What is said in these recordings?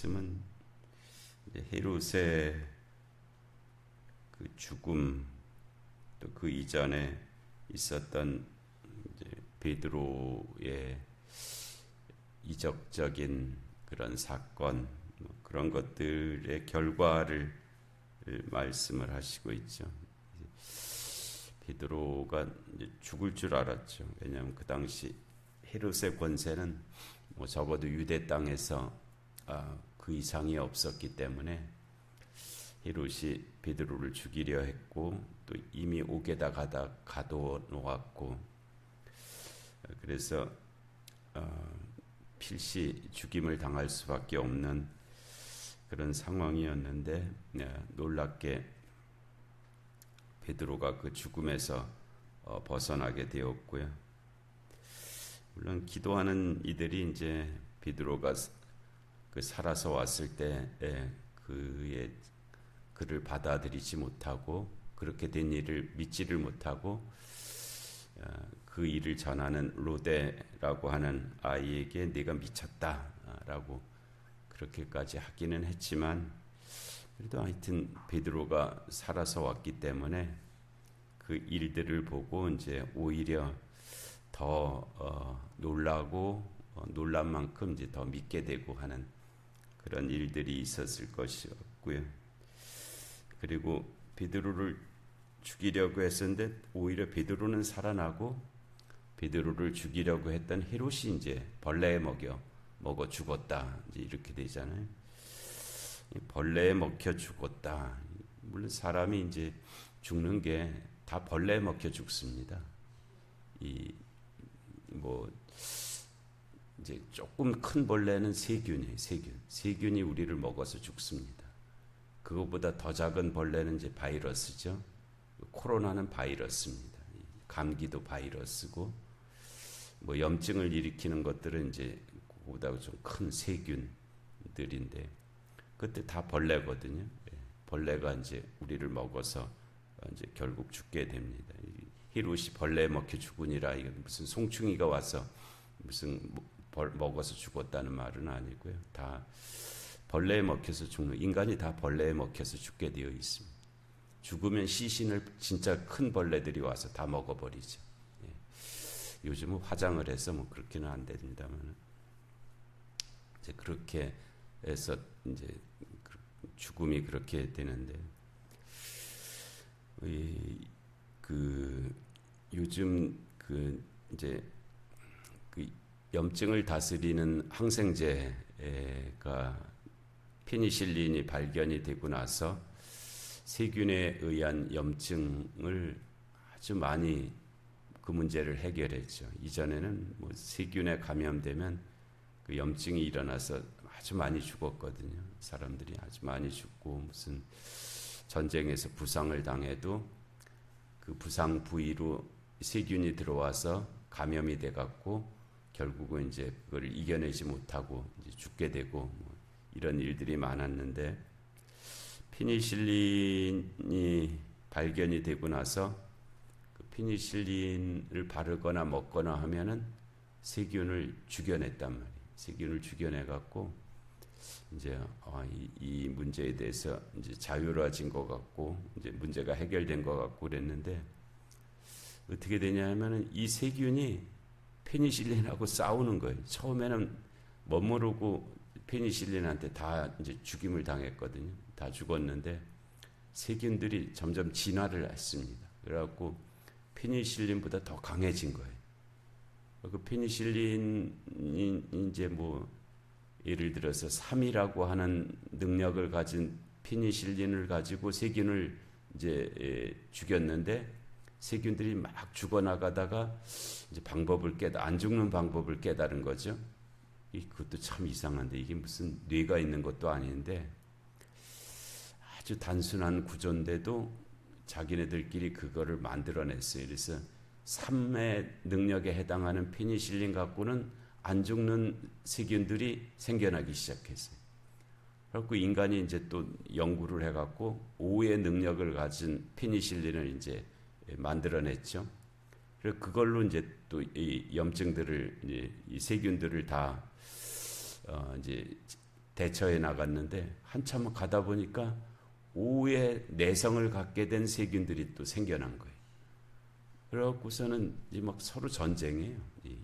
말씀은 이제 헤롯의 그 죽음, 또 그 이전에 있었던 이제 베드로의 이적적인 그런 사건, 그런 것들의 결과를 말씀을 하시고 있죠. 베드로가 이제 죽을 줄 알았죠. 왜냐하면 그 당시 헤롯의 권세는 뭐 적어도 유대 땅에서 그 이상이 없었기 때문에 헤롯이 베드로를 죽이려 했고, 또 이미 옥에다 가둬 놓았고, 그래서 필시 죽임을 당할 수밖에 없는 그런 상황이었는데, 놀랍게 베드로가 그 죽음에서 벗어나게 되었고요. 물론 기도하는 이들이 이제 베드로가 그 살아서 왔을 때 그를 받아들이지 못하고, 그렇게 된 일을 믿지를 못하고, 그 일을 전하는 로데라고 하는 아이에게 네가 미쳤다라고 그렇게까지 하기는 했지만, 그래도 하여튼 베드로가 살아서 왔기 때문에 그 일들을 보고 이제 오히려 더 놀라고, 놀란 만큼 이제 더 믿게 되고 하는 그런 일들이 있었을 것이었고요. 그리고 베드로를 죽이려고 했었는데 오히려 베드로는 살아나고, 베드로를 죽이려고 했던 헤롯이 이제 벌레에 먹어 죽었다, 이제 이렇게 되잖아요. 벌레에 먹혀 죽었다. 물론 사람이 이제 죽는 게 다 벌레에 먹혀 죽습니다. 이제 조금 큰 벌레는 세균이에요. 세균이 우리를 먹어서 죽습니다. 그것보다 더 작은 벌레는 이제 바이러스죠. 코로나는 바이러스입니다. 감기도 바이러스고, 뭐 염증을 일으키는 것들은 이제 그보다 좀 큰 세균들인데, 그때 다 벌레거든요. 벌레가 이제 우리를 먹어서 이제 결국 죽게 됩니다. 헤롯이 벌레에 먹혀 죽으니라, 이건 무슨 송충이가 와서 무슨 먹어서 죽었다는 말은 아니고요. 다 벌레에 먹혀서 죽는, 인간이 다 벌레에 먹혀서 죽게 되어 있습니다. 죽으면 시신을 진짜 큰 벌레들이 와서 다 먹어버리죠. 요즘은 화장을 해서 뭐 그렇게는 안 됩니다만, 이제 그렇게 해서 이제 죽음이 그렇게 되는데, 요즘 이제 염증을 다스리는 항생제가 페니실린이 발견이 되고 나서 세균에 의한 염증을 아주 많이 그 문제를 해결했죠. 이전에는 뭐 세균에 감염되면 그 염증이 일어나서 아주 많이 죽었거든요. 사람들이 아주 많이 죽고, 무슨 전쟁에서 부상을 당해도 그 부상 부위로 세균이 들어와서 감염이 돼갖고 결국은 이제 그걸 이겨내지 못하고 이제 죽게 되고, 뭐 이런 일들이 많았는데, 페니실린이 발견이 되고 나서 그 페니실린을 바르거나 먹거나 하면은 세균을 죽여냈단 말이에요. 세균을 죽여내갖고 이제 이 문제에 대해서 이제 자유로워진 것 같고, 이제 문제가 해결된 것 같고 그랬는데, 어떻게 되냐면은 이 세균이 페니실린하고 싸우는 거예요. 처음에는 멋모르고 페니실린한테 다 이제 죽임을 당했거든요. 다 죽었는데 세균들이 점점 진화를 했습니다. 그래갖고 페니실린보다 더 강해진 거예요. 그 페니실린이 이제 뭐 예를 들어서 3이라고 하는 능력을 가진 페니실린을 가지고 세균을 이제 죽였는데, 세균들이 막 죽어나가다가 이제 안 죽는 방법을 깨달은 거죠. 그것도 참 이상한데, 이게 무슨 뇌가 있는 것도 아닌데 아주 단순한 구조인데도 자기네들끼리 그거를 만들어냈어요. 그래서 3의 능력에 해당하는 페니실린 갖고는 안 죽는 세균들이 생겨나기 시작했어요. 그래서 인간이 이제 또 연구를 해갖고 5의 능력을 가진 페니실린을 이제 만들어냈죠. 그래서 그걸로 이제 또 이 염증들을, 이 세균들을 다 이제 대처해 나갔는데 한참 가다 보니까 오후에 내성을 갖게 된 세균들이 또 생겨난 거예요. 그래갖고서는 막 서로 전쟁이에요. 이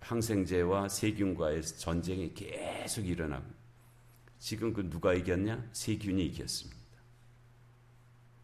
항생제와 세균과의 전쟁이 계속 일어나고, 지금 그 누가 이겼냐? 세균이 이겼습니다.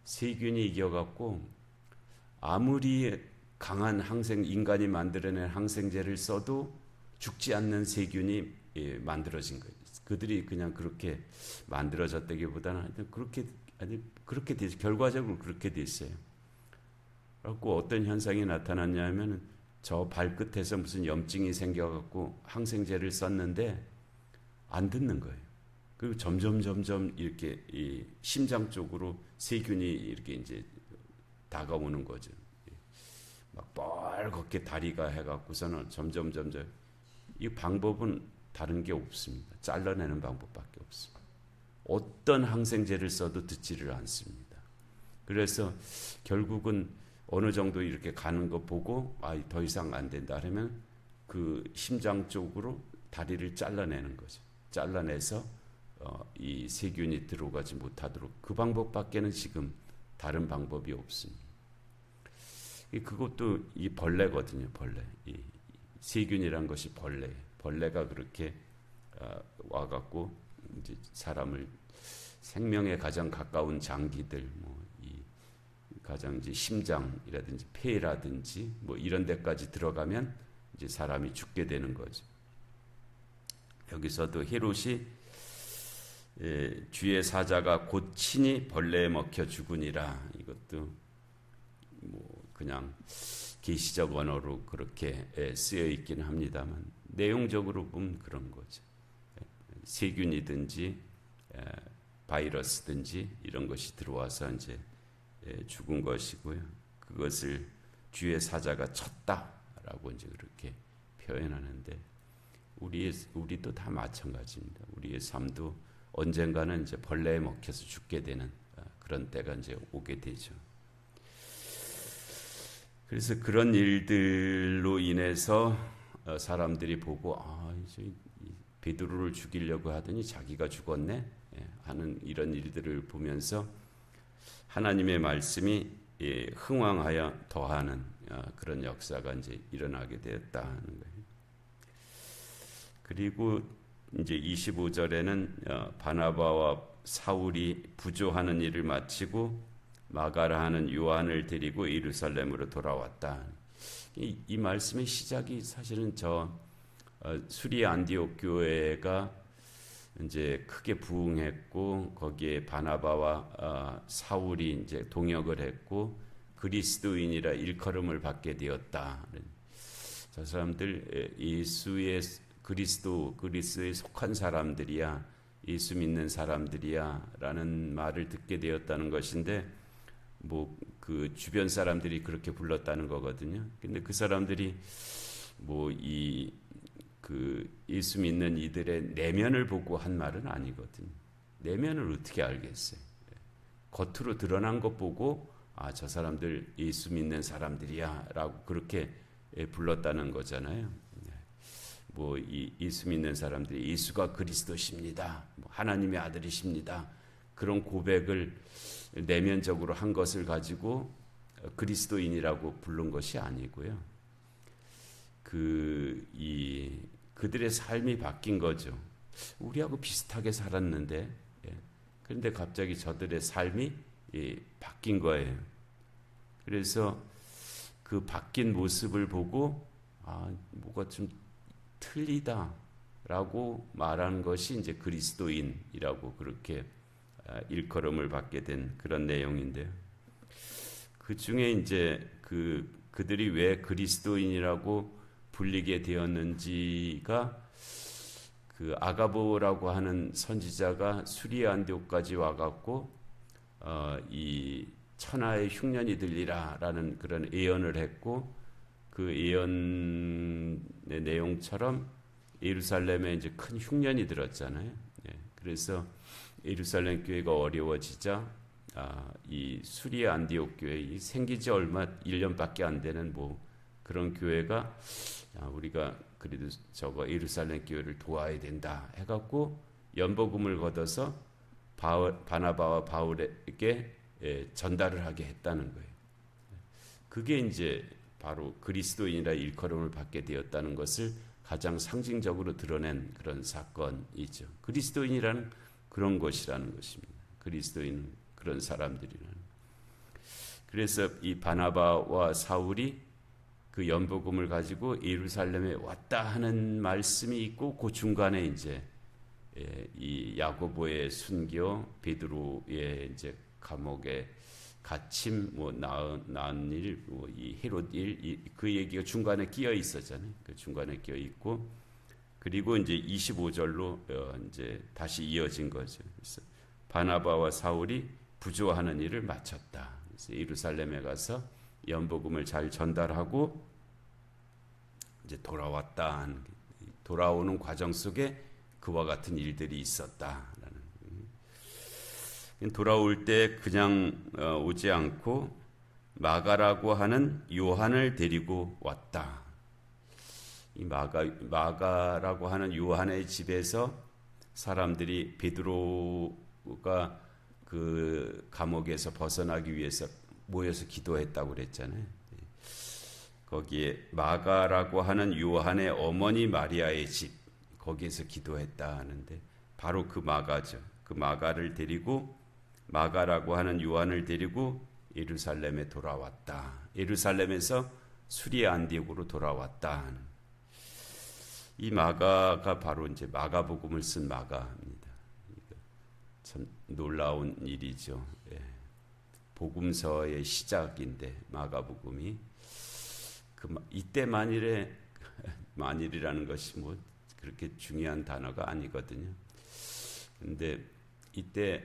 세균이 이겨갖고 아무리 강한 인간이 만들어낸 항생제를 써도 죽지 않는 세균이 만들어진 거예요. 그들이 그냥 그렇게 만들어졌다기보다는 그렇게 됐어요. 결과적으로 그렇게 됐어요. 그래갖고 어떤 현상이 나타났냐면, 저 발끝에서 무슨 염증이 생겨갖고 항생제를 썼는데 안 듣는 거예요. 그리고 점점 이렇게 이 심장 쪽으로 세균이 이렇게 이제 다가오는 거죠. 막 뻘겋게 다리가 해갖고서는 점점 이 방법은 다른 게 없습니다. 잘라내는 방법밖에 없습니다. 어떤 항생제를 써도 듣지를 않습니다. 그래서 결국은 어느 정도 이렇게 가는 거 보고 더 이상 안 된다 하면 그 심장 쪽으로 다리를 잘라내는 거죠. 잘라내서 이 세균이 들어가지 못하도록, 그 방법밖에는 지금 다른 방법이 없습니다. 그것도 이 벌레거든요. 벌레. 이 세균이란 것이 벌레가 그렇게 와갖고 이제 사람을, 생명에 가장 가까운 장기들, 가장 이제 심장이라든지 폐라든지 이런 데까지 들어가면 이제 사람이 죽게 되는 거죠. 여기서도 헤롯이 주의 사자가 곧 친히 벌레에 먹혀 죽으니라, 이것도 그냥 계시적 언어로 그렇게 쓰여 있기는 합니다만, 내용적으로 보면 그런 거죠. 세균이든지 바이러스든지 이런 것이 들어와서 이제 죽은 것이고요. 그것을 주의 사자가 쳤다라고 이제 그렇게 표현하는데, 우리도 다 마찬가지입니다. 우리의 삶도 언젠가는 이제 벌레에 먹혀서 죽게 되는 그런 때가 이제 오게 되죠. 그래서 그런 일들로 인해서 사람들이 보고 이제 베드로를 죽이려고 하더니 자기가 죽었네 하는 이런 일들을 보면서 하나님의 말씀이 흥왕하여 더하는 그런 역사가 이제 일어나게 되었다는 거예요. 그리고 이제 25절에는 바나바와 사울이 부조하는 일을 마치고 마가라 하는 요한을 데리고 예루살렘으로 돌아왔다. 이 말씀의 시작이 사실은 수리 안디옥 교회가 이제 크게 부흥했고, 거기에 바나바와 사울이 이제 동역을 했고 그리스도인이라 일컬음을 받게 되었다. 저 사람들 예수의 그리스도에 속한 사람들이야, 예수 믿는 사람들이야라는 말을 듣게 되었다는 것인데, 그 주변 사람들이 그렇게 불렀다는 거거든요. 근데 그 사람들이 예수 믿는 이들의 내면을 보고 한 말은 아니거든요. 내면을 어떻게 알겠어요? 겉으로 드러난 것 보고 저 사람들 예수 믿는 사람들이야라고 그렇게 불렀다는 거잖아요. 예수 믿는 사람들이 예수가 그리스도십니다, 하나님의 아들이십니다, 그런 고백을 내면적으로 한 것을 가지고 그리스도인이라고 부른 것이 아니고요. 그들의 삶이 바뀐 거죠. 우리하고 비슷하게 살았는데, 그런데 갑자기 저들의 삶이 바뀐 거예요. 그래서 그 바뀐 모습을 보고 뭐가 좀 틀리다라고 말하는 것이 이제 그리스도인이라고 그렇게 일컬음을 받게 된 그런 내용인데요. 그 중에 이제 그들이 왜 그리스도인이라고 불리게 되었는지가, 그 아가보라고 하는 선지자가 수리 안디옥까지 와갖고 이 천하의 흉년이 들리라라는 그런 예언을 했고, 그 예언의 내용처럼 예루살렘에 이제 큰 흉년이 들었잖아요. 그래서 예루살렘 교회가 어려워지자 이 수리 안디옥 교회, 생기지 얼마 1년밖에 안 되는 그런 교회가 우리가 그래도 저거 예루살렘 교회를 도와야 된다 해갖고 연복음을 걷어서 바나바와 바울에게 전달을 하게 했다는 거예요. 그게 이제 바로 그리스도인이라 일컬음을 받게 되었다는 것을 가장 상징적으로 드러낸 그런 사건이죠. 그리스도인이라는 그런 것이라는 것입니다. 그리스도인은 그런 사람들이라는. 그래서 이 바나바와 사울이 그 연복음을 가지고 예루살렘에 왔다 하는 말씀이 있고 그 중간에 이제 이 야고보의 순교, 베드로의 이제 감옥에 갇힘, 뭐 낳은 일, 뭐 이 헤롯 일, 그 얘기가 중간에 끼어 있었잖아요. 그 중간에 끼어 있고, 그리고 이제 25절로 이제 다시 이어진 거죠. 그래서 바나바와 사울이 부조하는 일을 마쳤다. 그래서 예루살렘에 가서 연복음을 잘 전달하고 이제 돌아왔다. 돌아오는 과정 속에 그와 같은 일들이 있었다라는. 돌아올 때 그냥 오지 않고 마가라고 하는 요한을 데리고 왔다. 이 마가라고 하는 요한의 집에서 사람들이 베드로가 그 감옥에서 벗어나기 위해서 모여서 기도했다고 그랬잖아요. 거기에 마가라고 하는 요한의 어머니 마리아의 집, 거기에서 기도했다 하는데 바로 그 마가죠. 그 마가라고 하는 요한을 데리고 예루살렘에 돌아왔다. 예루살렘에서 수리 안디옥으로 돌아왔다. 이 마가가 바로 이제 마가복음을 쓴 마가입니다. 참 놀라운 일이죠. 복음서의 시작인데 마가복음이 이때 만일이라는 것이 뭐 그렇게 중요한 단어가 아니거든요. 근데 이때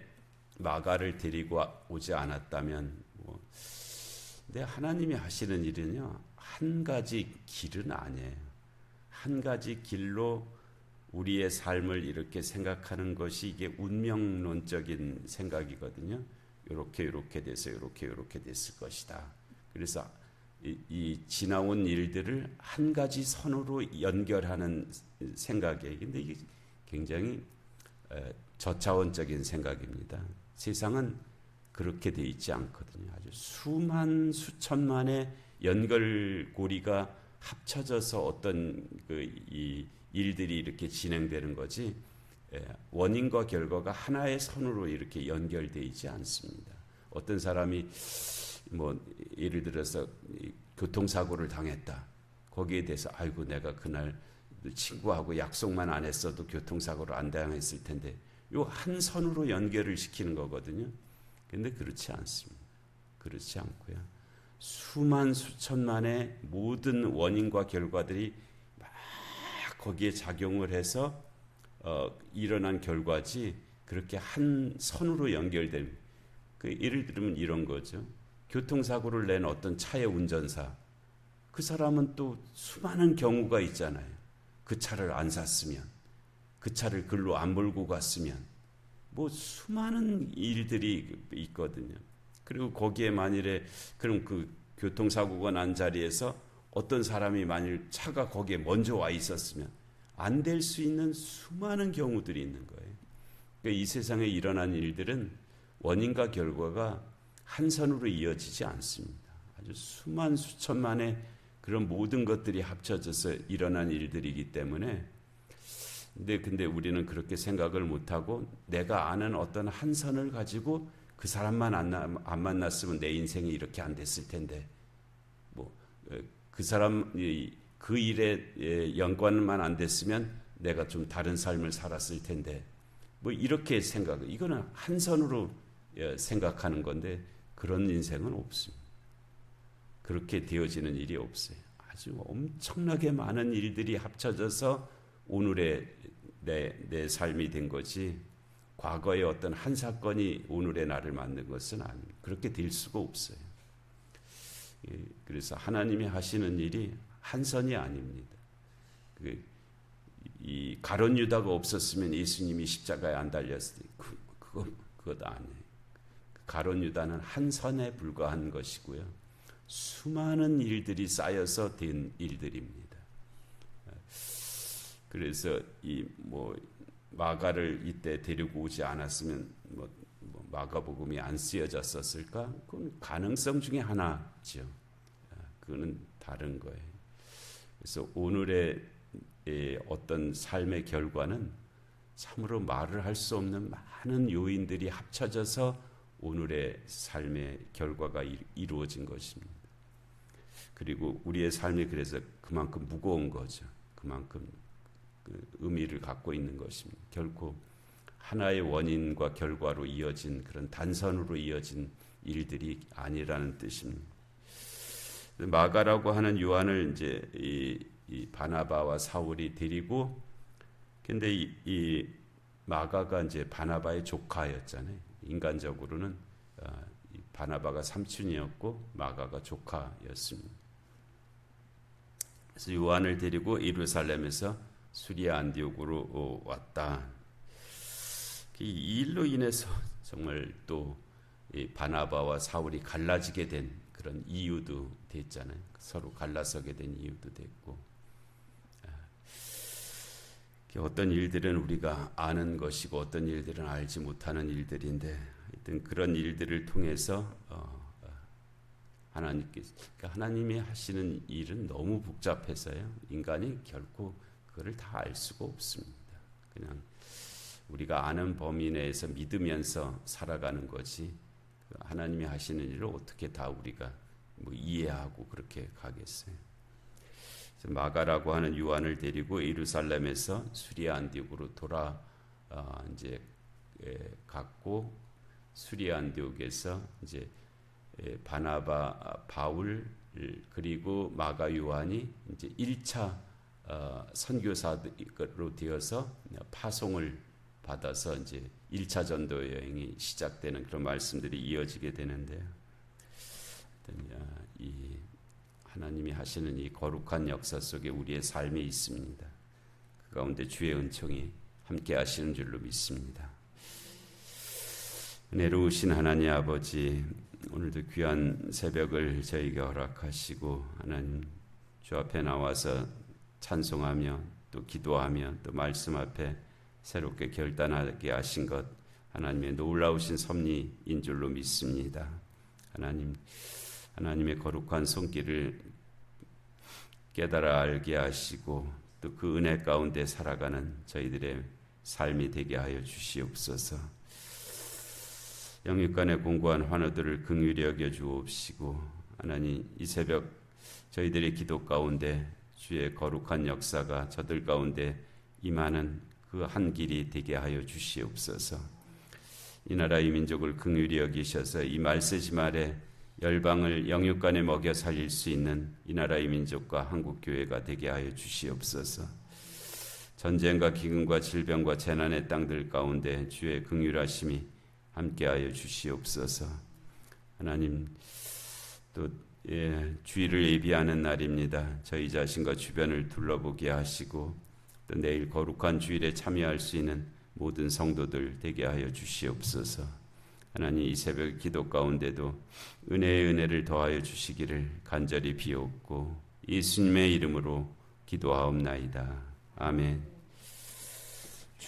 마가를 데리고 오지 않았다면 근데 하나님이 하시는 일은요, 한 가지 길은 아니에요. 한 가지 길로 우리의 삶을 이렇게 생각하는 것이 이게 운명론적인 생각이거든요. 이렇게 돼서 이렇게 됐을 것이다. 그래서 이 지나온 일들을 한 가지 선으로 연결하는 생각이에요. 근데 이게 굉장히 저차원적인 생각입니다. 세상은 그렇게 돼 있지 않거든요. 아주 수천만의 연결고리가 합쳐져서 어떤 이 일들이 이렇게 진행되는 거지, 원인과 결과가 하나의 선으로 이렇게 연결되어 있지 않습니다. 어떤 사람이 뭐 예를 들어서 교통사고를 당했다. 거기에 대해서 아이고 내가 그날 친구하고 약속만 안 했어도 교통사고를 안 당했을 텐데, 요 한 선으로 연결을 시키는 거거든요. 근데 그렇지 않습니다. 그렇지 않고요. 수천만의 모든 원인과 결과들이 막 거기에 작용을 해서 일어난 결과지, 그렇게 한 선으로 연결된. 예를 들면 이런 거죠. 교통사고를 낸 어떤 차의 운전사, 그 사람은 또 수많은 경우가 있잖아요. 그 차를 안 샀으면, 그 차를 글로 안 몰고 갔으면, 뭐 수많은 일들이 있거든요. 그리고 거기에 만일에 그럼 그 교통사고가 난 자리에서 어떤 사람이 만일 차가 거기에 먼저 와 있었으면 안 될 수 있는 수많은 경우들이 있는 거예요. 그러니까 이 세상에 일어난 일들은 원인과 결과가 한 선으로 이어지지 않습니다. 아주 수천만의 그런 모든 것들이 합쳐져서 일어난 일들이기 때문에, 근데 우리는 그렇게 생각을 못하고 내가 아는 어떤 한 선을 가지고 그 사람만 안 만났으면 내 인생이 이렇게 안 됐을 텐데, 그 사람 그 일에 연관만 안 됐으면 내가 좀 다른 삶을 살았을 텐데, 이렇게 이거는 한 선으로 생각하는 건데 그런 인생은 없습니다. 그렇게 되어지는 일이 없어요. 아주 엄청나게 많은 일들이 합쳐져서 오늘의 내 삶이 된 거지, 과거의 어떤 한 사건이 오늘의 나를 만든 것은 아닙니다. 그렇게 될 수가 없어요. 그래서 하나님이 하시는 일이 한 선이 아닙니다. 이 가룟 유다가 없었으면 예수님이 십자가에 안 달렸을 때 그것 아니에요. 가룟 유다는 한 선에 불과한 것이고요. 수많은 일들이 쌓여서 된 일들입니다. 그래서 이 마가를 이때 데리고 오지 않았으면 마가복음이 안 쓰여졌었을까? 그건 가능성 중에 하나죠. 그거는 다른 거예요. 그래서 오늘의 어떤 삶의 결과는 참으로 말을 할 수 없는 많은 요인들이 합쳐져서 오늘의 삶의 결과가 이루어진 것입니다. 그리고 우리의 삶이 그래서 그만큼 무거운 거죠. 그만큼 의미를 갖고 있는 것입니다. 결코 하나의 원인과 결과로 이어진 그런 단선으로 이어진 일들이 아니라는 뜻입니다. 마가라고 하는 요한을 이제 이 바나바와 사울이 데리고, 근데 이 마가가 이제 바나바의 조카였잖아요. 인간적으로는 바나바가 삼촌이었고 마가가 조카였습니다. 그래서 요한을 데리고 예루살렘에서 수리아 안디옥으로 왔다. 이 일로 인해서 정말 또 바나바와 사울이 갈라지게 된 그런 이유도 됐잖아요. 서로 갈라서게 된 이유도 됐고, 어떤 일들은 우리가 아는 것이고 어떤 일들은 알지 못하는 일들인데, 하여튼 그런 일들을 통해서 하나님이 하시는 일은 너무 복잡해서요. 인간이 결코 그거를 다 알 수가 없습니다. 그냥 우리가 아는 범위 내에서 믿으면서 살아가는 거지, 하나님이 하시는 일을 어떻게 다 우리가 이해하고 그렇게 가겠어요. 그래서 마가라고 하는 요한을 데리고 예루살렘에서 수리아 안디옥으로 이제 갔고, 수리아 안디옥에서 이제 바나바, 바울 그리고 마가 요한이 이제 1차 선교사로 되어서 파송을 받아서 이제 1차 전도 여행이 시작되는 그런 말씀들이 이어지게 되는데요. 이 하나님이 하시는 이 거룩한 역사 속에 우리의 삶이 있습니다. 그 가운데 주의 은총이 함께 하시는 줄로 믿습니다. 은혜로우신 하나님 아버지, 오늘도 귀한 새벽을 저희에게 허락하시고 하나님 주 앞에 나와서 찬송하며 또 기도하며 또 말씀 앞에 새롭게 결단하게 하신 것, 하나님의 놀라우신 섭리인 줄로 믿습니다. 하나님의 거룩한 손길을 깨달아 알게 하시고 또 그 은혜 가운데 살아가는 저희들의 삶이 되게 하여 주시옵소서. 영육간의 공고한 환우들을 긍휼히 여겨 주옵시고, 하나님 이 새벽 저희들의 기도 가운데 주의 거룩한 역사가 저들 가운데 임하는 그 한 길이 되게 하여 주시옵소서. 이 나라 이 민족을 긍휼히 여기셔서 이 말세지 말에 열방을 영육간에 먹여 살릴 수 있는 이 나라 이 민족과 한국교회가 되게 하여 주시옵소서. 전쟁과 기근과 질병과 재난의 땅들 가운데 주의 긍휼하심이 함께하여 주시옵소서. 하나님 또 주일을 예비하는 날입니다. 저희 자신과 주변을 둘러보게 하시고 또 내일 거룩한 주일에 참여할 수 있는 모든 성도들 되게 하여 주시옵소서. 하나님 이 새벽 기도 가운데도 은혜의 은혜를 더하여 주시기를 간절히 비옵고 예수님의 이름으로 기도하옵나이다. 아멘.